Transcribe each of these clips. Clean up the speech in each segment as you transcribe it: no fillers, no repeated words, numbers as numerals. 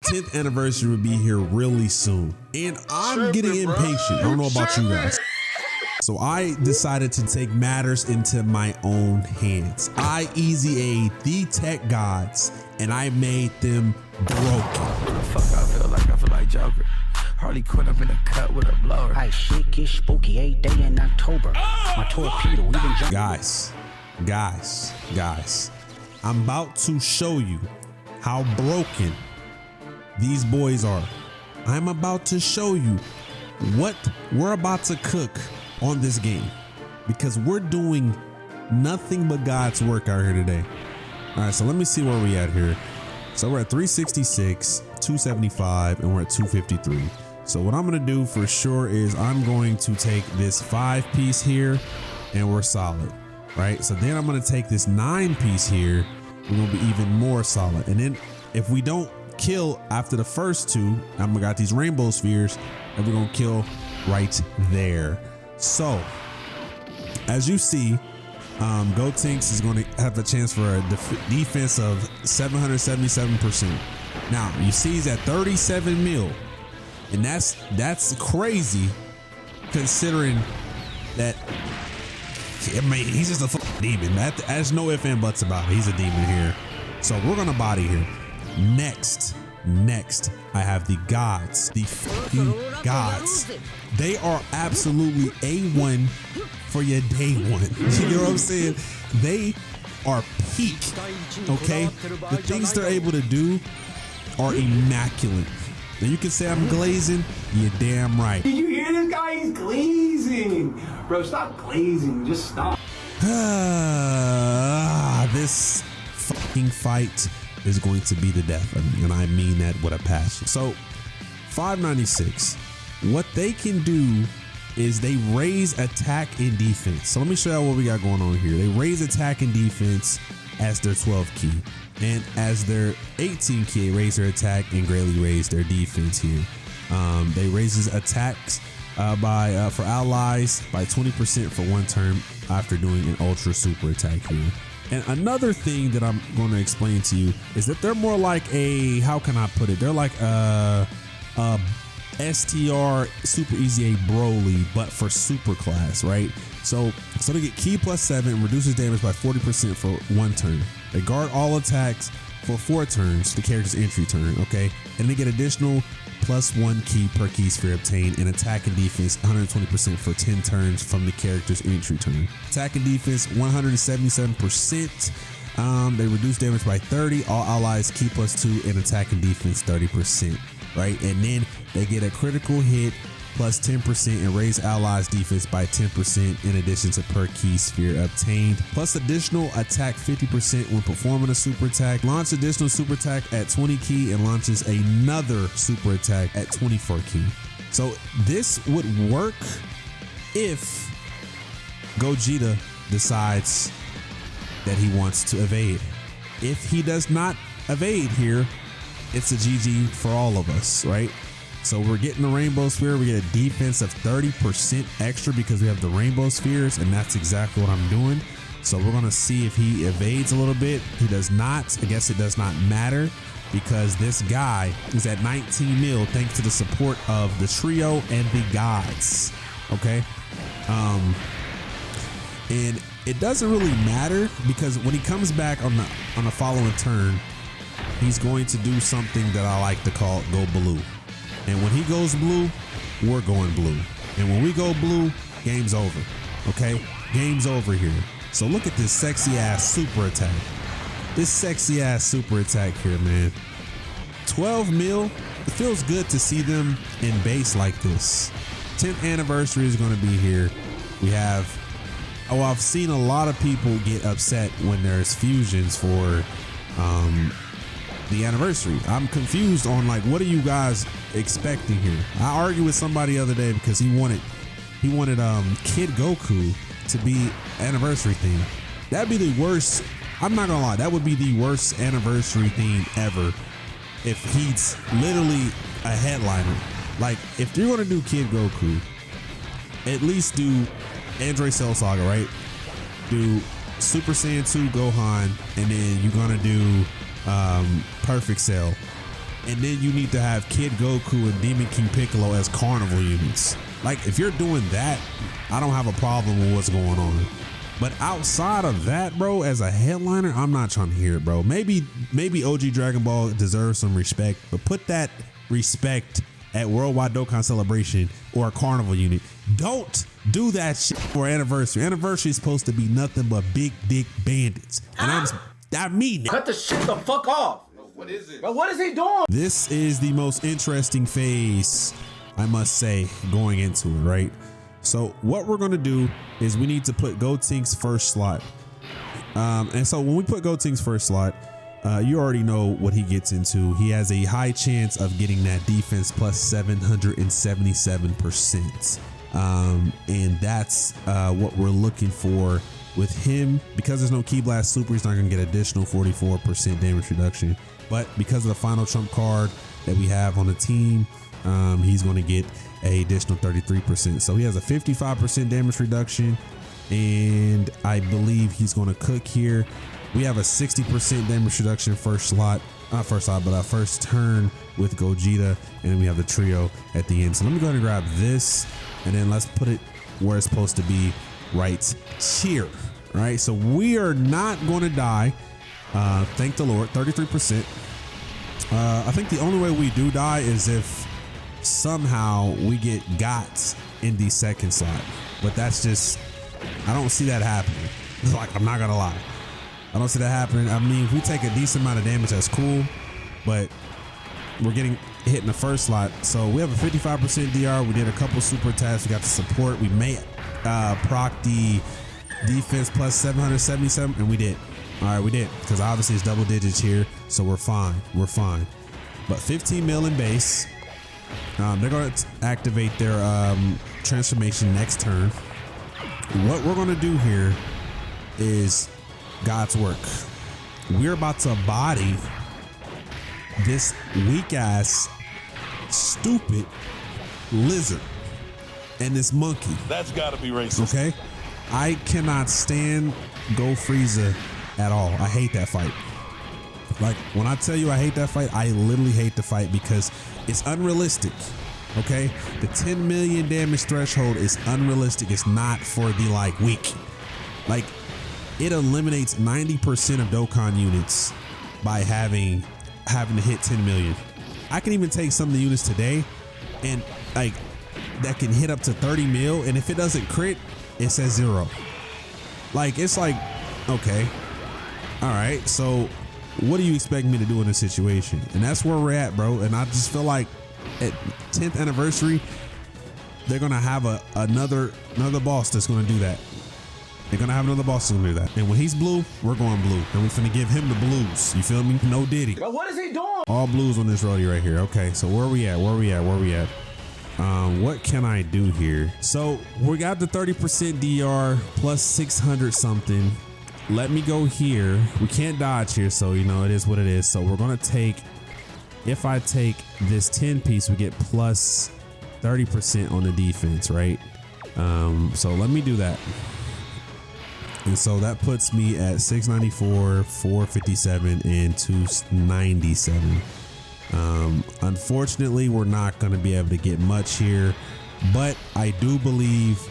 10th anniversary will be here really soon. And I'm getting impatient. I don't know about you guys. So I decided to take matters into my own hands. I EZA'd the Teq Gods and I made them broken. Fuck, I feel like Joker. Harley Quinn up in the cut with a blower. I shit get spooky 8 day in October. My torpedo even jump. Guys, I'm about to show you how broken these boys are. I'm about to show you what we're about to cook on this game, because we're doing nothing but God's work out here today. All right, so let me see where we at here. So we're at 366, 275, and we're at 253. So what I'm gonna do for sure is I'm going to take this 5-piece here and we're solid, right? So then I'm gonna take this 9-piece here. We're gonna be even more solid. And then if we don't kill after the first two, I'm gonna got these rainbow spheres and we're gonna kill right there. So as you see, Gotenks is going to have a chance for a defense of 777%. Now you see he's at 37 mil, and that's crazy considering that. I mean, he's just a fucking demon. There's no ifs and buts about it. He's a demon here. So we're gonna body here. Next, I have the gods, the fucking gods. They are absolutely A1 for your day one. You know what I'm saying? They are peak, okay? The things they're able to do are immaculate. Now you can say I'm glazing, you're damn right. Did you hear this guy? He's glazing. Bro, stop glazing, just stop. This fucking fight is going to be the death of me, and I mean that with a passion. So 596, what they can do is they raise attack and defense. So let me show you what we got going on here. They raise attack and defense as their 12 key, and as their 18 key, they raise their attack and greatly raise their defense here. They raises attacks for allies by 20% for 1 turn after doing an ultra super attack here. And another thing that I'm going to explain to you is that they're more like a, how can I put it? They're like a STR Super EZA Broly, but for super class, right? So they get key +7 and reduces damage by 40% for 1 turn. They guard all attacks for 4 turns, the character's entry turn, okay? And they get additional +1 key per key sphere obtained, and attack and defense 120% for 10 turns from the character's entry turn. Attack and defense 177%. They reduce damage by 30, all allies key +2, and attack and defense 30%, right? And then they get a critical hit +10% and raise allies defense by 10% in addition to per key sphere obtained, plus additional attack 50% when performing a super attack. Launch additional super attack at 20 key and launches another super attack at 24 key. So this would work if Gogeta decides that he wants to evade. If he does not evade here, it's a GG for all of us, right? So we're getting the rainbow sphere. We get a defense of 30% extra because we have the rainbow spheres, and that's exactly what I'm doing. So we're gonna see if he evades a little bit. He does not. I guess it does not matter because this guy is at 19 mil thanks to the support of the trio and the gods. Okay. And it doesn't really matter because when he comes back on the following turn, he's going to do something that I like to call go blue. And when he goes blue, we're going blue. And when we go blue, game's over. Okay? Game's over here. So look at this sexy ass super attack. This sexy ass super attack here, man. 12 mil. It feels good to see them in base like this. 10th anniversary is going to be here. We have, I've seen a lot of people get upset when there's fusions for the anniversary. I'm confused on like, what are you guys expecting here? I argued with somebody the other day because he wanted Kid Goku to be anniversary theme. That'd be the worst. I'm not gonna lie, that would be the worst anniversary theme ever if he's literally a headliner. Like if you're gonna do Kid Goku, at least do Android Cell Saga, right? Do Super Saiyan 2 Gohan, and then you're gonna do Perfect Cell, and then you need to have Kid Goku and Demon King Piccolo as carnival units. Like, if you're doing that, I don't have a problem with what's going on. But outside of that, bro, as a headliner, I'm not trying to hear it, bro. Maybe OG Dragon Ball deserves some respect, but put that respect at Worldwide Dokkan Celebration or a carnival unit. Don't do that shit for anniversary. Anniversary is supposed to be nothing but big dick bandits. And I mean that. Cut the shit the fuck off. What is it? Bro, what is he doing? This is the most interesting phase, I must say, going into it, right? So what we're going to do is we need to put Gotenks first slot. And so when we put Gotenks first slot, you already know what he gets into. He has a high chance of getting that defense plus 777%. And that's what we're looking for with him. Because there's no Ki Blast Super, he's not going to get additional 44% damage reduction. But because of the final trump card that we have on the team, he's going to get an additional 33%. So he has a 55% damage reduction, and I believe he's going to cook here. We have a 60% damage reduction first turn with Gogeta, and then we have the trio at the end. So let me go ahead and grab this, and then let's put it where it's supposed to be, right here. All right, so we are not going to die. Thank the Lord. 33%. I think the only way we do die is if somehow we get got in the second slot, but that's just, I don't see that happening. Like, I'm not gonna lie, I don't see that happening. I mean, if we take a decent amount of damage, that's cool, but we're getting hit in the first slot. So we have a 55% DR. We did a couple super attacks. We got the support. We may proc the defense plus 777, and we did. All right, we did, because obviously it's double digits here, so we're fine. We're fine. But 15 mil in base. They're going to activate their transformation next turn. What we're going to do here is God's work. We're about to body this weak ass, stupid lizard and this monkey. That's got to be racist. Okay, I cannot stand Go Frieza at all. I hate that fight. Like, when I tell you I hate that fight, I literally hate the fight because it's unrealistic. Okay, the 10 million damage threshold is unrealistic. It's not for the like weak. Like, it eliminates 90% of Dokkan units by having to hit 10 million. I can even take some of the units today and like that can hit up to 30 mil, and if it doesn't crit, it says 0. Like, it's like, okay, all right, so what do you expect me to do in this situation? And that's where we're at, bro. And I just feel like at 10th anniversary, they're gonna have another boss that's gonna do that. They're gonna have another boss that's gonna do that. And when he's blue, we're going blue, and we're finna give him the blues. You feel me? No Diddy. Bro, what is he doing? All blues on this roadie right here. Okay, so where we at? What can I do here? So we got the 30% DR plus 600 something. Let me go here. We can't dodge here, so you know it is what it is. So we're gonna take, if I take this 10 piece, we get plus 30% on the defense, right? So let me do that. And so that puts me at 694, 457, and 297. Unfortunately, we're not going to be able to get much here, but I do believe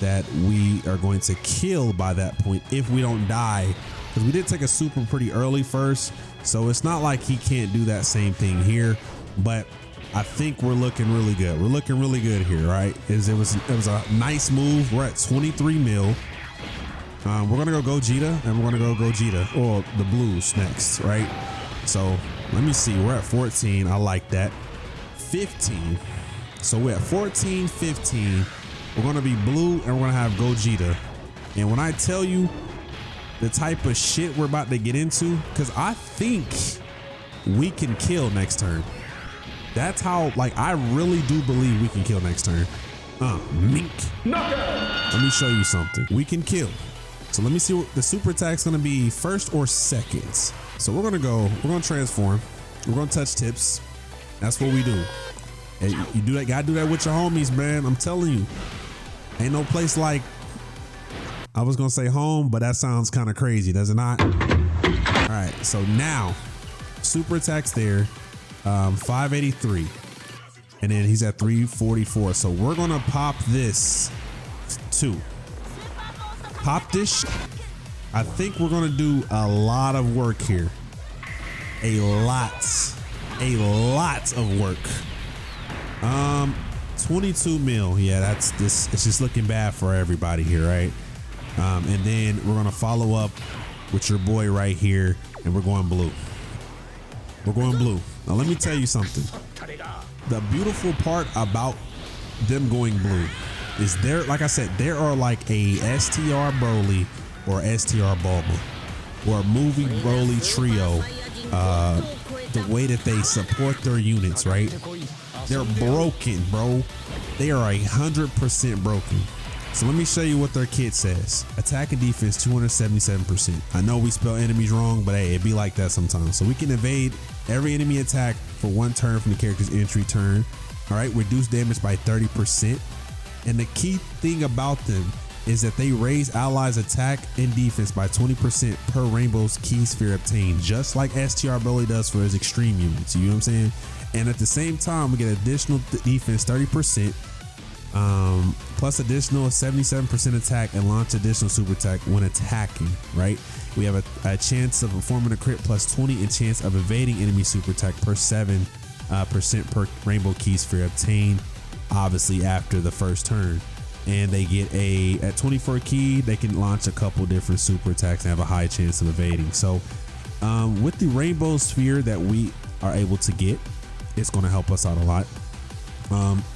that we are going to kill by that point if we don't die, because we did take a super pretty early first, so it's not like he can't do that same thing here. But I think we're looking really good. We're looking really good here, right? It was a nice move. We're at 23 mil. We're gonna go Gogeta, and we're gonna go Gogeta or the blues next, right? So let me see. We're at 14. I like that. 15. So we're at 14, 15. We're gonna be blue, and we're gonna have Gogeta. And when I tell you the type of shit we're about to get into, because I think we can kill next turn. That's how, like, I really do believe we can kill next turn. Mink. Let me show you something. We can kill. So let me see what the super attack's gonna be, first or second. So we're gonna transform. We're gonna touch tips. That's what we do. Hey, you do that, gotta do that with your homies, man. I'm telling you. Ain't no place like, I was gonna say home, but that sounds kind of crazy, does it not? All right, so now super attacks there. 583. And then he's at 344. So we're gonna pop this too. Pop this. I think we're gonna do a lot of work here. A lot of work. 22 mil. Yeah, that's this. It's just looking bad for everybody here, right? And then we're gonna follow up with your boy right here, and we're going blue. We're going blue. Now let me tell you something. The beautiful part about them going blue is there, like I said, there are like a STR Broly or STR Bulma or a movie Broly trio. The way that they support their units, right? They're broken, bro. They are 100% broken. So let me show you what their kit says. Attack and defense 277%. I know we spell enemies wrong, but hey, it be like that sometimes. So we can evade every enemy attack for 1 turn from the character's entry turn. All right, reduce damage by 30%. And the key thing about them is that they raise allies' attack and defense by 20% per Rainbow's key sphere obtained, just like STR Broly does for his extreme units. You know what I'm saying? And at the same time, we get additional defense 30%. Plus additional 77% attack and launch additional super attack when attacking, right? We have a chance of performing a crit plus 20 and chance of evading enemy super attack per 7% per rainbow key sphere obtained, obviously after the first turn. And they get at 24 key, they can launch a couple different super attacks and have a high chance of evading. So with the rainbow sphere that we are able to get, it's going to help us out a lot.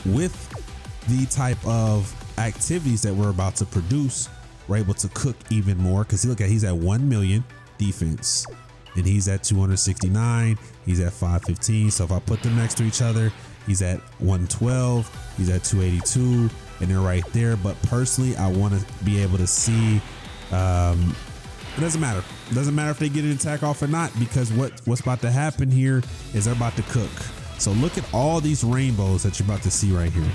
With the type of activities that we're about to produce, we're able to cook even more, because look at, he's at 1 million defense and he's at 269, he's at 515. So if I put them next to each other, he's at 112, he's at 282, and they're right there. But personally, I want to be able to see, it doesn't matter. It doesn't matter if they get an attack off or not, because what's about to happen here is they're about to cook. So look at all these rainbows that you're about to see right here.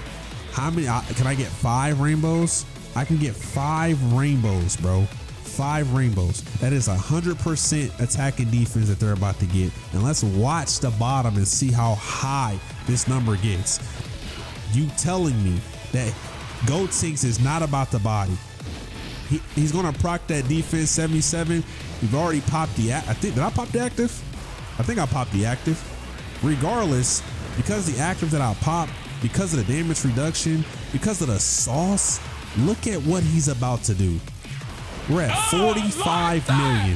How many can I get? 5 rainbows? I can get 5 rainbows, bro. 5 rainbows. That is 100% attack and defense that they're about to get. And let's watch the bottom and see how high this number gets. You telling me that Gotenks is not about the body? He's gonna proc that defense 77. We've already popped the did I pop the active? I think I popped the active. Regardless, because the active that I popped, because of the damage reduction, because of the sauce, look at what he's about to do. We're at 45 million.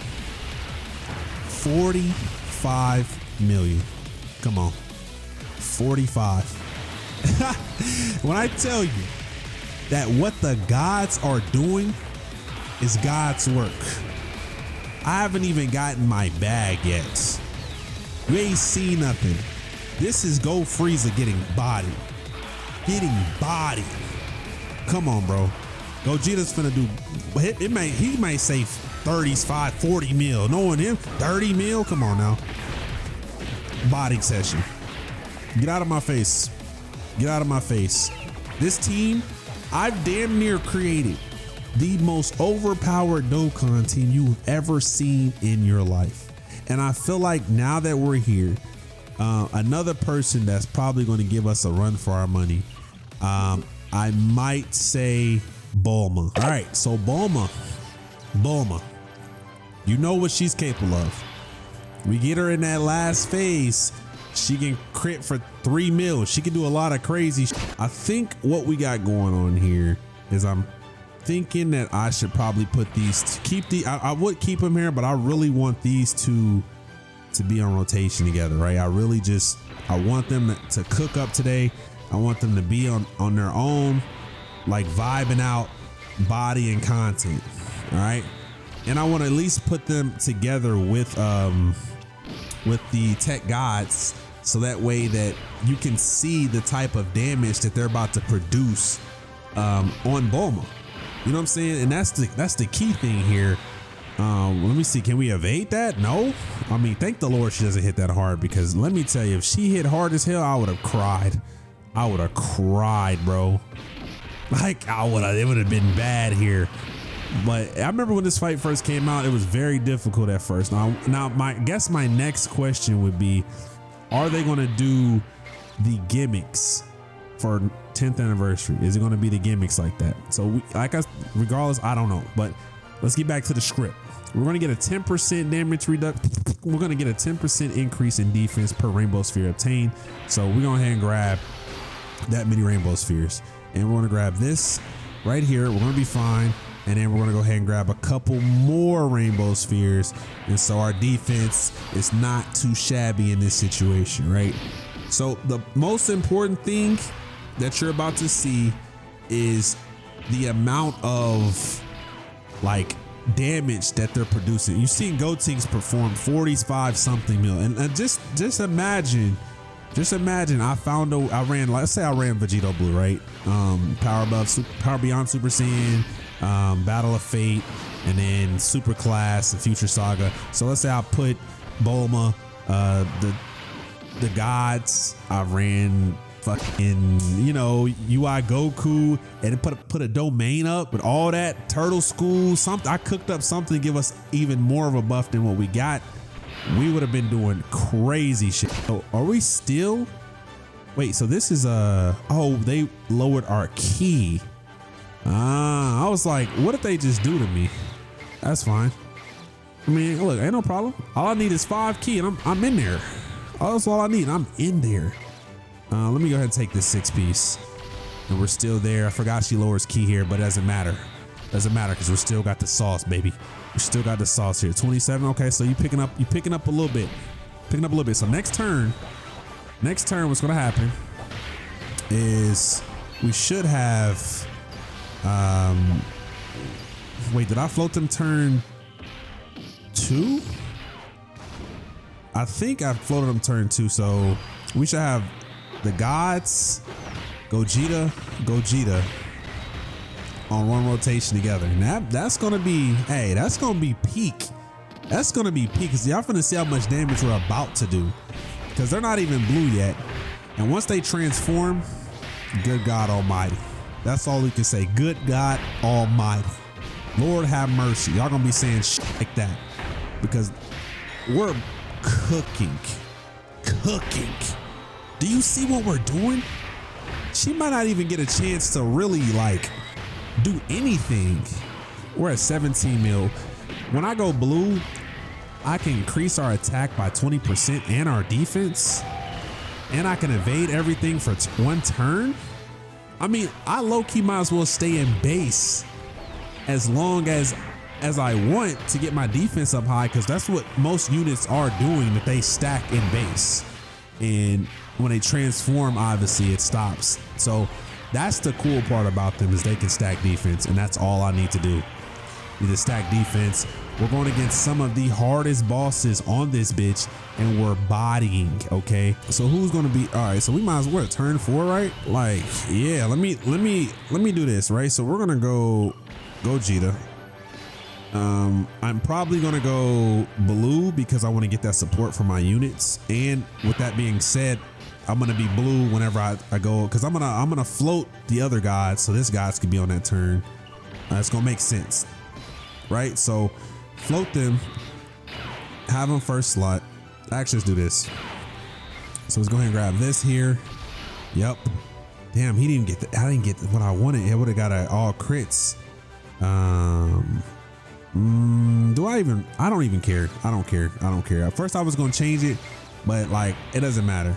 45 million. Come on. 45. When I tell you that what the gods are doing is God's work, I haven't even gotten my bag yet. You ain't seen nothing. This is Go Frieza getting bodied. Getting bodied. Come on, bro. Gogeta's finna do, he might say 35, 40 mil. Knowing him, 30 mil? Come on now. Body session. Get out of my face. Get out of my face. This team, I've damn near created the most overpowered Dokkan team you've ever seen in your life. And I feel like now that we're here, another person that's probably going to give us a run for our money, I might say Bulma. All right, so Bulma, you know what she's capable of. We get her in that last phase, she can crit for 3 mil. She can do a lot of crazy. I think what we got going on here is I'm thinking that I should probably put these, I would keep them here, but I really want these two to be on rotation together, right? I want them to cook up today. I want them to be on their own, like vibing out body and content. All right. And I want to at least put them together with the Teq Gods, so that way that you can see the type of damage that they're about to produce on Bulma. You know what I'm saying? And that's the key thing here. Let me see. Can we evade that? No. I mean, thank the Lord she doesn't hit that hard, because let me tell you, if she hit hard as hell, I would have cried. I would have cried, bro. Like it would have been bad here. But I remember when this fight first came out, it was very difficult at first. Now I guess my next question would be, are they going to do the gimmicks for 10th anniversary? Is it going to be the gimmicks like that? So regardless, I don't know, but let's get back to the script. We're going to get a 10% damage reduction. We're going to get a 10% increase in defense per rainbow sphere obtained. So we're going to ahead and grab that many rainbow spheres, and we're going to grab this right here. We're going to be fine. And then we're going to go ahead and grab a couple more rainbow spheres. And so our defense is not too shabby in this situation, right? So the most important thing that you're about to see is the amount of like damage that they're producing. You've seen Gotenks perform 45 something mil, and just imagine I ran, let's say I ran Vegito Blue, right? Power Beyond Super Saiyan, Battle of Fate, and then Super Class and Future Saga. So let's say I put Bulma, the gods, I ran fucking, you know, UI Goku, and put a domain up with all that Turtle School, something. I cooked up something to give us even more of a buff than what we got. We would have been doing crazy shit. So are we still? Wait, so this is oh, they lowered our key. I was like, what did they just do to me? That's fine. I mean, look, ain't no problem. All I need is 5 key, and I'm in there. That's all I need. I'm in there. Let me go ahead and take this 6 piece, and we're still there. I forgot she lowers key here, but it doesn't matter. Doesn't matter because we still got the sauce, baby. We still got the sauce here. 27. Okay, so you picking up a little bit. Picking up a little bit. So next turn, what's gonna happen is we should have. Wait, did I float them turn 2? I think I floated them turn 2, so we should have the gods, Gogeta on one rotation together. And that's gonna be, hey, that's gonna be peak. That's gonna be peak, because y'all finna see how much damage we're about to do, because they're not even blue yet. And once they transform, good God Almighty. That's all we can say. Good God Almighty. Lord have mercy. Y'all gonna be saying shit like that, because we're cooking. Do you see what we're doing? She might not even get a chance to really like do anything. We're at 17 mil. When I go blue, I can increase our attack by 20% and our defense, and I can evade everything for one turn. I mean, I low-key might as well stay in base as long as I want to get my defense up high, because that's what most units are doing, that they stack in base. And when they transform, obviously it stops. So that's the cool part about them, is they can stack defense, and that's all I need to do. Need to stack defense. We're going against some of the hardest bosses on this bitch, and we're bodying. Okay, so who's going to be? All right, so we might as well turn 4, right? Like, yeah, let me do this, right? So we're gonna go Gogeta. I'm probably gonna go blue because I want to get that support for my units. And with that being said, I'm gonna be blue whenever I go, because I'm gonna float the other gods, so this gods can be on that turn. It's gonna make sense, right? So float them, have them first slot. Actually, let's do this. So let's go ahead and grab this here. Yep. Damn, he didn't get I didn't get what I wanted. It would have got all crits. Do I even? I don't even care. I don't care. At first I was gonna change it, but like, it doesn't matter.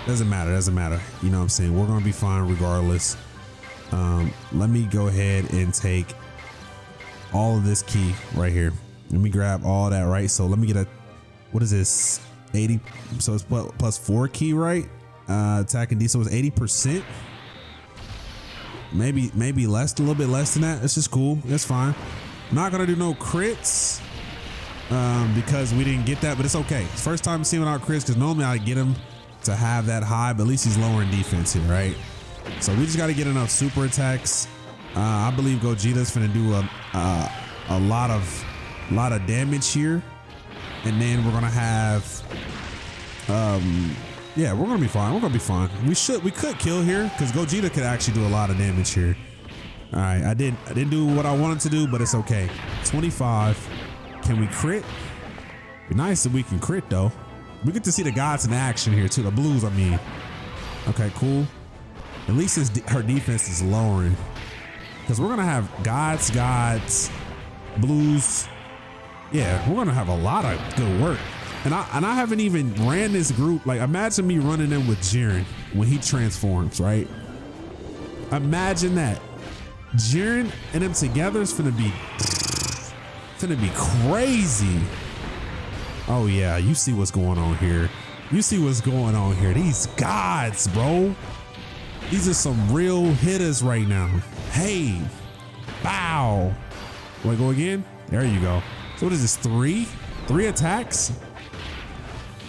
Doesn't matter. You know what I'm saying? We're gonna be fine regardless. Let me go ahead and take all of this key right here. Let me grab all that, right? So let me get a, what is this? 80. So it's plus 4 key, right? Attack and D. So it's 80%. Maybe less, a little bit less than that. It's just cool. That's fine. Not gonna do no crits because we didn't get that, but it's okay. It's first time seeing without crits, because normally I get him to have that high, but at least he's lowering defense here, right? So we just got to get enough super attacks. I believe Gogeta's finna do a lot of damage here, and then we're gonna have yeah, we're gonna be fine. We could kill here, because Gogeta could actually do a lot of damage here. All right, I didn't do what I wanted to do, but it's okay. 25. Can we crit? Be nice if we can crit though. We get to see the gods in action here too. The blues, I mean. Okay, cool. At least her defense is lowering. Because we're going to have gods, blues. Yeah, we're going to have a lot of good work. And I haven't even ran this group. Like, imagine me running in with Jiren when he transforms, right? Imagine that. Jiren and them together is finna be crazy. Oh yeah, you see what's going on here. You see what's going on here. These gods, bro. These are some real hitters right now. Hey, bow. Wait, go again? There you go. So what is this, 3? 3 attacks?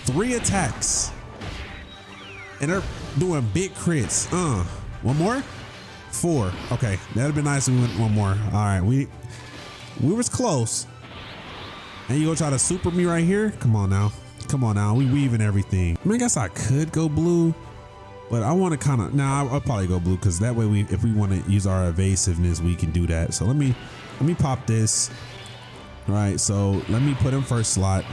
3 attacks. And they're doing big crits. One more? 4. Okay, that'd be nice if we went one more. All right, we was close. And you gonna try to super me right here? Come on now. Come on now. We weaving everything. I mean, I guess I could go blue, but I want to kind of, I'll probably go blue because that way if we want to use our evasiveness, we can do that. So let me pop this. All right, so let me put in first slot.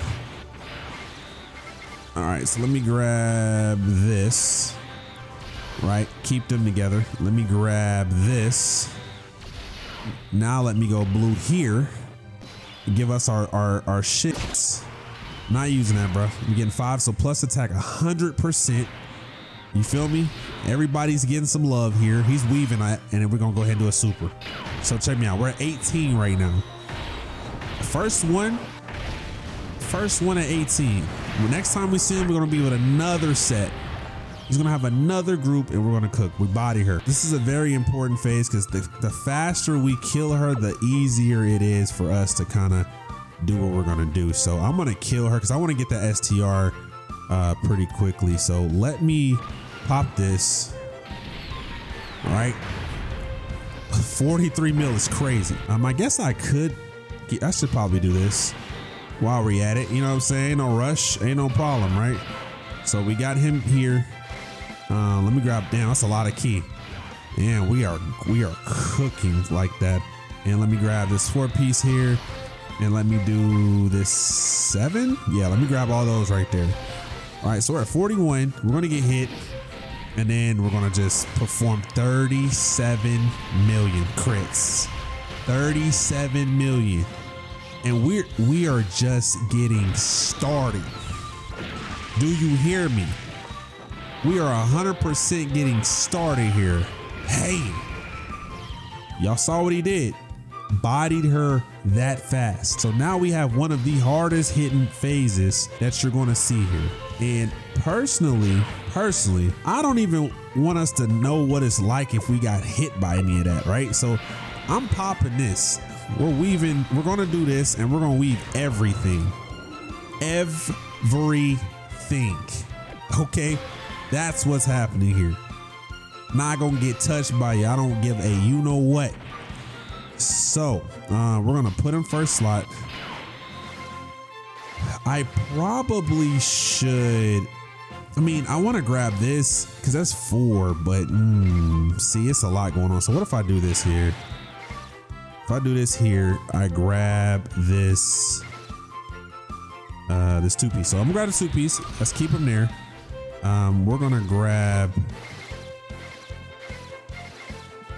All right, so let me grab this. Right, keep them together. Let me grab this. Now let me go blue here. Give us our shits. Not using that, bro. We're getting 5, so plus attack 100%. You feel me? Everybody's getting some love here. He's weaving that, and then we're gonna go ahead and do a super. So check me out. We're at 18 right now. First one at 18. Next time we see him, we're gonna be with another set. He's gonna have another group and we're gonna cook. We body her. This is a very important phase because the faster we kill her, the easier it is for us to kind of do what we're gonna do. So I'm gonna kill her because I want to get the STR pretty quickly. So let me pop this. All right. 43 mil is crazy. I guess I should probably do this while we're at it. You know what I'm saying? No rush, ain't no problem, right? So we got him here. Let me grab, damn, that's a lot of key. And we are cooking like that. And let me grab this 4-piece here. And let me do this 7. Yeah, let me grab all those right there. All right, so we're at 41. We're gonna get hit. And then we're gonna just perform 37 million crits. 37 million. And we are just getting started. Do you hear me? We are 100% getting started here. Hey, y'all saw what he did. Bodied her that fast. So now we have one of the hardest hitting phases that you're going to see here. And personally, I don't even want us to know what it's like if we got hit by any of that, right? So I'm popping this. We're weaving, we're going to do this and we're going to weave everything. Everything. Okay? That's what's happening here. Not gonna get touched by you. I don't give a you know what. So we're gonna put him first slot. I probably should. I mean, I want to grab this because that's 4, but see, it's a lot going on. So what if I do this here? If I do this here, I grab this this 2-piece. So I'm gonna grab the 2-piece. Let's keep him there. We're gonna grab.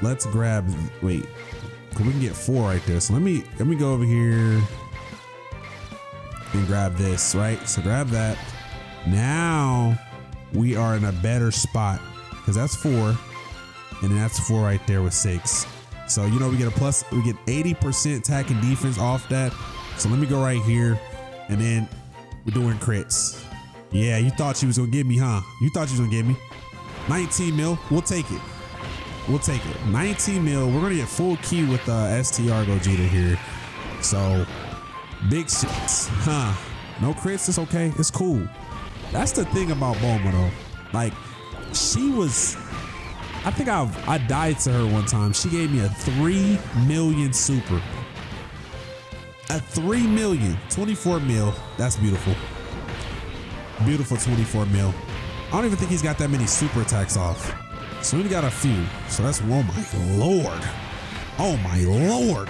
Let's grab. Wait, cause we can get 4 right there. So let me go over here and grab this. Right. So grab that. Now we are in a better spot because that's 4, and then that's 4 right there with 6. So you know we get a plus. We get 80% attack and defense off that. So let me go right here, and then we're doing crits. Yeah, you thought she was gonna get me, huh? You thought she was gonna get me. 19 mil, we'll take it. We'll take it. 19 mil, we're gonna get full key with STR Gogeta here. So, big shits, huh? No crits, it's okay, it's cool. That's the thing about Bulma though. Like, she was, I think I died to her one time. She gave me a 3 million super. A 3 million, 24 mil, that's beautiful. Beautiful 24 mil. I don't even think he's got that many super attacks off. So we got a few. So that's, oh my Lord. Oh my Lord.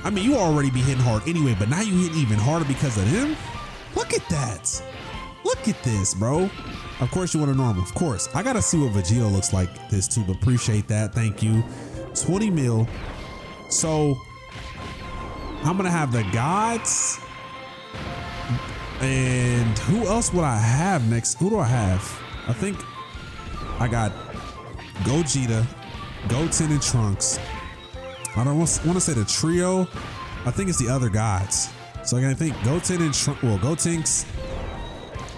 I mean, you already be hitting hard anyway, but now you hit even harder because of him? Look at that. Look at this, bro. Of course you want a normal. Of course. I gotta see what Vegito looks like this too, but appreciate that. Thank you. 20 mil. So I'm gonna have the gods. And who else would I have next? Who do I have? I think I got Gogeta, Goten, and Trunks. I don't want to say the trio. I think it's the other gods. So I think Goten and Trunks, well, Gotenks,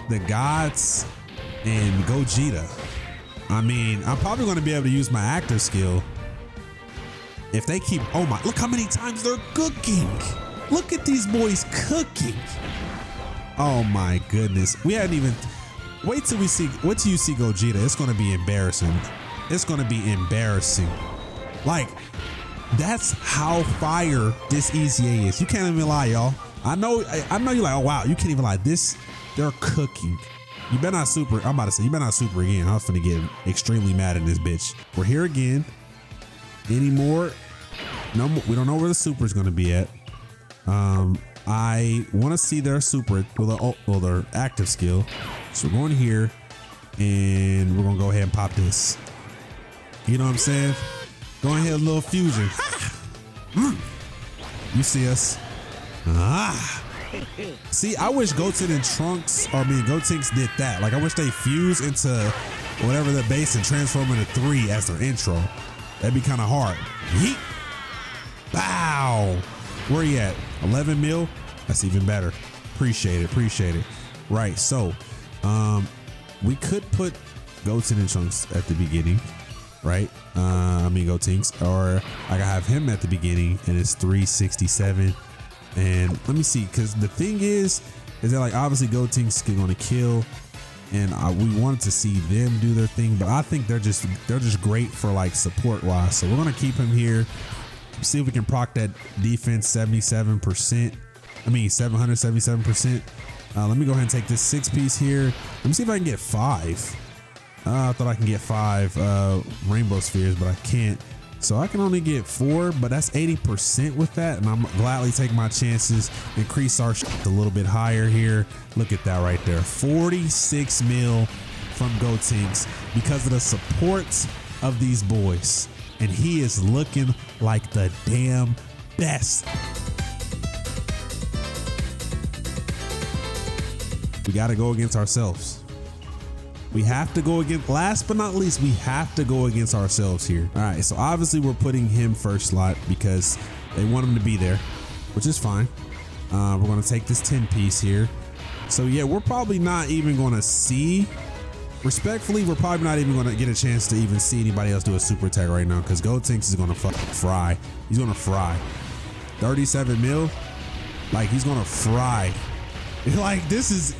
the gods, and Gogeta. I mean, I'm probably going to be able to use my active skill if they keep. Oh my! Look how many times they're cooking. Look at these boys cooking. Oh my goodness! We hadn't even. Wait till you see Gogeta. It's going to be embarrassing. It's going to be embarrassing. Like, that's how fire this EZA is. You can't even lie, y'all. I know you're like, oh wow, you can't even lie. They're cooking. You better not super. I'm about to say, you better not super again. I was finna get extremely mad in this bitch. We're here again. Any more? No, we don't know where the super is gonna be at. I want to see their super, well, their active skill. So we're going here, and we're gonna go ahead and pop this. You know what I'm saying? Go ahead, a little fusion. You see us? See, I wish Goten and Trunks, Gotenks did that. Like, I wish they fuse into whatever the base and transform into 3 as their intro. That'd be kind of hard. Yeet. Bow. Where you at? 11 mil? That's even better. Appreciate it. Right, so we could put Goten and Trunks at the beginning, right? Gotenks, or I could have him at the beginning and it's 367. And let me see, because the thing is that, like, obviously Gotenks are going to kill, and we wanted to see them do their thing, but I think they're just great for, like, support wise. So we're going to keep him here. See if we can proc that defense 77%. 777%. Let me go ahead and take this 6-piece here. Let me see if I can get 5. I thought I can get 5 rainbow spheres, but I can't. So I can only get 4, but that's 80% with that. And I'm gladly take my chances, increase our a little bit higher here. Look at that right there. 46 mil from Gotenks because of the support of these boys. And he is looking like the damn best. We got to go against ourselves. We have to go against, last but not least, we have to go against ourselves here. All right, so obviously we're putting him first slot because they want him to be there, which is fine. We're going to take this 10-piece here. So yeah, we're probably not even going to see, respectfully, we're probably not even going to get a chance to even see anybody else do a super attack right now because Gotenks is going to fry. He's going to fry. 37 mil, like he's going to fry. Like this is,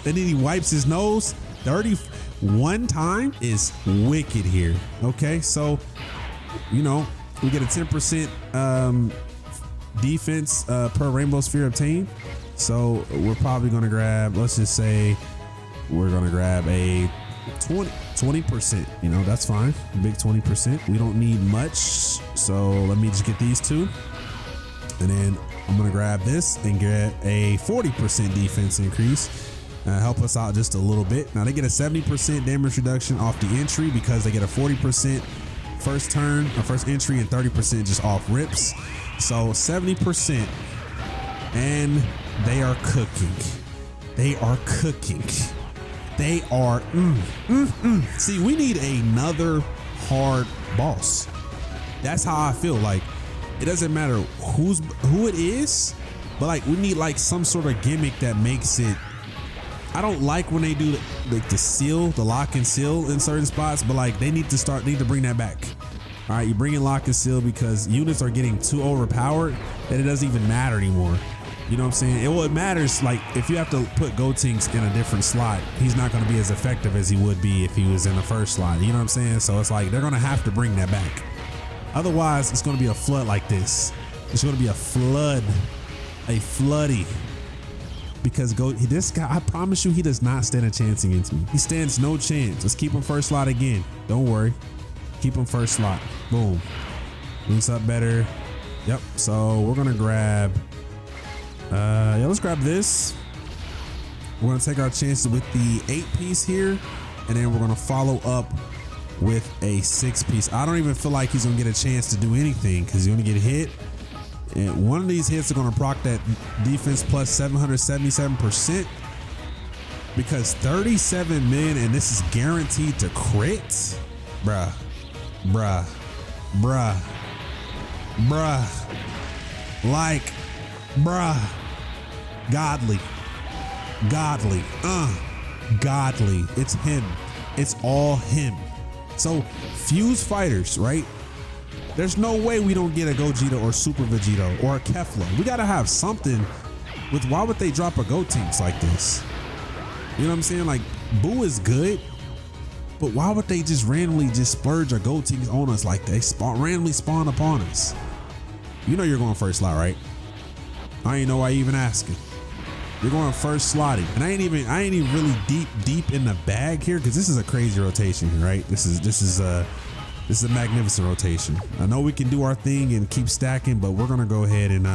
and then he wipes his nose. 31 time is wicked here. Okay, so we get a 10% defense per rainbow sphere obtained. So we're probably gonna grab, let's just say we're gonna grab a 20%. That's fine. Big 20%. We don't need much. So let me just get these 2, and then I'm gonna grab this and get a 40% defense increase. Help us out just a little bit. Now they get a 70% damage reduction off the entry because they get a 40% first turn or first entry and 30% just off rips. So 70%, and they are cooking. They are cooking. They are. See, we need another hard boss. That's how I feel. Like, it doesn't matter who it is, but like we need like some sort of gimmick that makes it. I don't like when they do like the lock and seal in certain spots, but like they need to bring that back. All right, you bring in lock and seal because units are getting too overpowered that it doesn't even matter anymore. You know what I'm saying? It matters, like if you have to put Gotenks in a different slot, he's not going to be as effective as he would be if he was in the first slot. You know what I'm saying? So it's like they're going to have to bring that back. Otherwise, it's going to be a flood like this. It's going to be a floody. Because this guy, I promise you, he does not stand a chance against me. He stands no chance. Let's keep him first slot again. Don't worry. Keep him first slot. Boom. Moves up better. Yep. So we're going to grab, let's grab this. We're gonna take our chances with the 8-piece here, and then we're gonna follow up with a 6-piece. I don't even feel like he's gonna get a chance to do anything because he's gonna get hit. And one of these hits are gonna proc that defense plus 777%, because 37 million and this is guaranteed to crit. Bruh. Like, bruh. Godly. Godly. It's him. It's all him. So Fuse Fighters, right? There's no way we don't get a Gogeta or Super Vegito or a Kefla. We gotta have something with, why would they drop a Gotenks like this? You know what I'm saying? Like, Boo is good, but why would they just randomly just splurge a Gotenks on us like they randomly spawn upon us? You know you're going first slot, right? I ain't know why you even asking. You're going first slotting, and I ain't even really deep in the bag here because this is a crazy rotation here, right? This is a magnificent rotation. I know we can do our thing and keep stacking, but we're gonna go ahead and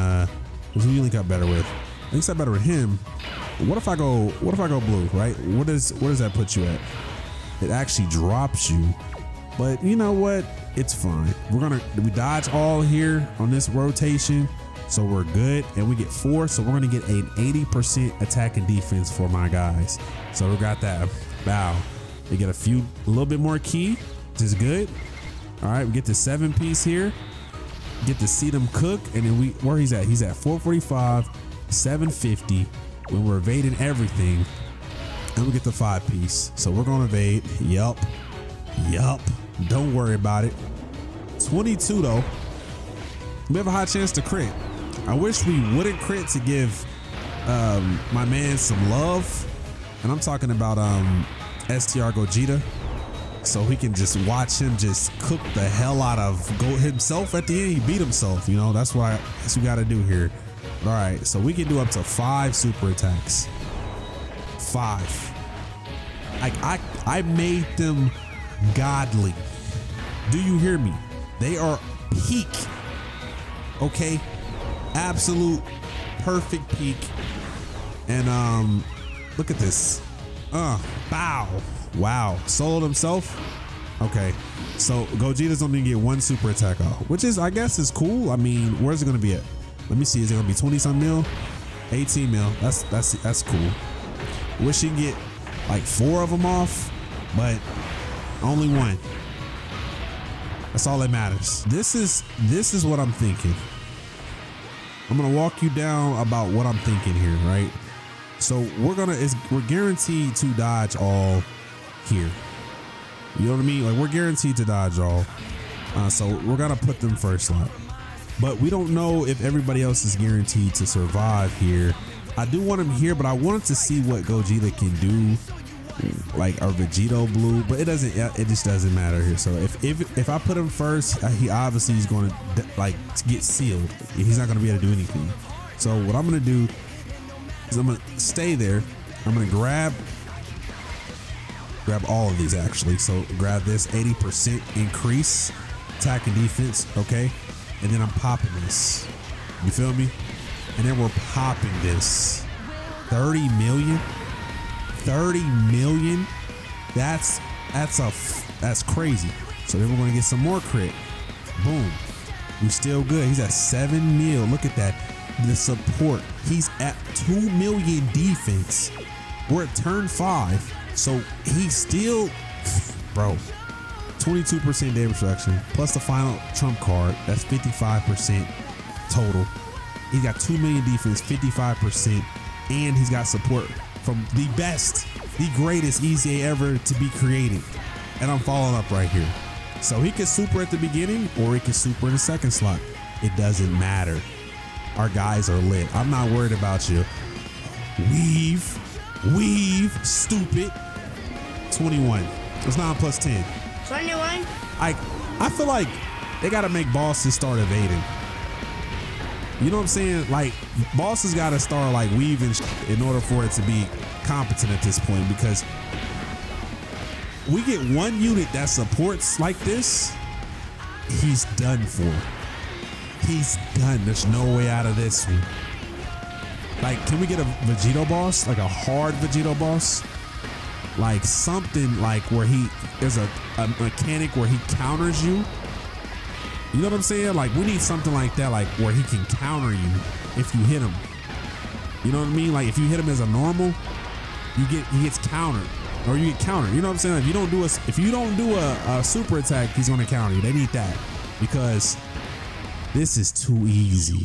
who you link up better with? I think I'm better with him. But what if I go blue, right? What does that put you at? It actually drops you, but you know what? It's fine. We dodge all here on this rotation. So we're good, and we get 4. So we're gonna get an 80% attack and defense for my guys. So we got that. Bow. We get a little bit more key, which is good. All right, we get the 7-piece here. Get to see them cook, and then where he's at? He's at 445, 750. When we're evading everything, and we get the 5-piece. So we're gonna evade. Yup. Don't worry about it. 22 though. We have a high chance to crit. I wish we wouldn't crit to give my man some love, and I'm talking about STR Gogeta, so he can just watch him just cook the hell out of himself. At the end, he beat himself. You know, that's what we got to do here. All right, so we can do up to 5 super attacks. 5. Like I made them godly. Do you hear me? They are peak. Okay, absolute perfect peak. And look at this. Bow. Wow, soloed himself. Okay, so Gogeta's only get 1 super attack off, which is, I guess, is cool. I mean, where's it gonna be at? Let me see. Is it gonna be 20-some mil? 18 mil. That's cool. Wish you can get like 4 of them off, but only 1. That's all that matters. This is what I'm thinking. I'm gonna walk you down about what I'm thinking here, right? So we're guaranteed to dodge all here. You know what I mean? Like, we're guaranteed to dodge all. So we're gonna put them first slot. But we don't know if everybody else is guaranteed to survive here. I do want him here, but I wanted to see what Gogeta can do, like a Vegito blue, but it just doesn't matter here. So if I put him first, he obviously is going to like get sealed. He's not going to be able to do anything. So what I'm going to do is I'm going to stay there. I'm going to grab all of these actually. So grab this 80% increase attack and defense. Okay. And then I'm popping this. You feel me? And then we're popping this. 30 million. 30 million. That's crazy. So then we're gonna get some more crit. Boom. We still good. He's at 7 mil. Look at that. The support. He's at 2 million defense. We're at turn 5. So he's still, bro. 22% damage reduction plus the final trump card. That's 55% total. He got 2 million defense, 55%, and he's got support from the best, the greatest EZA ever to be created. And I'm following up right here. So he can super at the beginning or he can super in the second slot. It doesn't matter. Our guys are lit. I'm not worried about you. Weave, stupid. 21. It's 9 plus 10. 21. I feel like they gotta make bosses start evading. You know what I'm saying? Like, bosses gotta start like weaving in order for it to be competent at this point, because we get 1 unit that supports like this, he's done for. He's done. There's no way out of this one. Like, can we get a Vegito boss? Like a hard Vegito boss? Like something like where there's a mechanic where he counters you. You know what I'm saying? Like we need something like that, like where he can counter you if you hit him. You know what I mean? Like if you hit him as a normal, he gets countered, or you get countered. You know what I'm saying? If you don't do a super attack, he's gonna counter you. They need that because this is too easy.